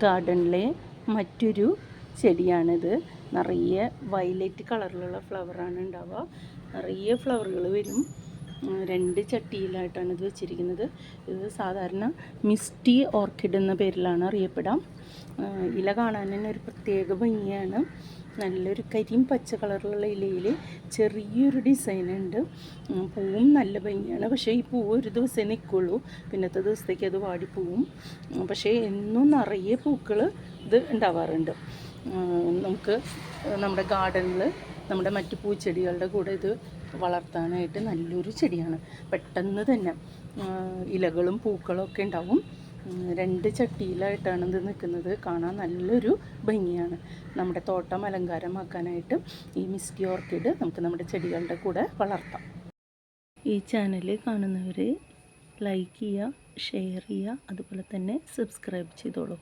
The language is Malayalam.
ഗാർഡനിലെ മറ്റൊരു ചെടിയാണിത്. നിറയെ വയലറ്റ് കളറിലുള്ള ഫ്ലവറാണ് ഉണ്ടാവുക. നിറയെ ഫ്ലവറുകൾ വരും. 2 ചട്ടിയിലായിട്ടാണ് ഇത് വെച്ചിരിക്കുന്നത്. ഇത് സാധാരണ മിസ്റ്റി ഓർക്കിഡ് എന്ന പേരിലാണ് അറിയപ്പെടാം. ഇല കാണാൻ തന്നെ ഒരു പ്രത്യേക ഭംഗിയാണ്. നല്ലൊരു കരിം പച്ച കളറിലുള്ള ഇലയിൽ ചെറിയൊരു ഡിസൈൻ ഉണ്ട്. പൂവും നല്ല ഭംഗിയാണ്. പക്ഷേ ഈ പൂവ് ഒരു ദിവസമേ നിൽക്കുള്ളൂ, പിന്നത്തെ ദിവസത്തേക്ക് അത് വാടിപ്പോവും. പക്ഷേ എന്നും നിറയെ പൂക്കൾ ഇത് ഉണ്ടാവാറുണ്ട്. നമുക്ക് നമ്മുടെ ഗാർഡനിൽ നമ്മുടെ മറ്റു പൂച്ചെടികളുടെ കൂടെ ഇത് വളർത്താനായിട്ട് നല്ലൊരു ചെടിയാണ്. പെട്ടെന്ന് തന്നെ ഇലകളും പൂക്കളും ഒക്കെ ഉണ്ടാവും. 2 ചട്ടിയിലായിട്ടാണ് ഇത് നിൽക്കുന്നത്. കാണാൻ നല്ലൊരു ഭംഗിയാണ്. നമ്മുടെ തോട്ടം അലങ്കാരമാക്കാനായിട്ട് ഈ മിസ്റ്റി ഓർക്കിഡ് നമുക്ക് നമ്മുടെ ചെടികളുടെ കൂടെ വളർത്താം. ഈ ചാനൽ കാണുന്നവർ ലൈക്ക് ചെയ്യുക, ഷെയർ ചെയ്യുക, അതുപോലെ തന്നെ സബ്സ്ക്രൈബ് ചെയ്തോളൂ.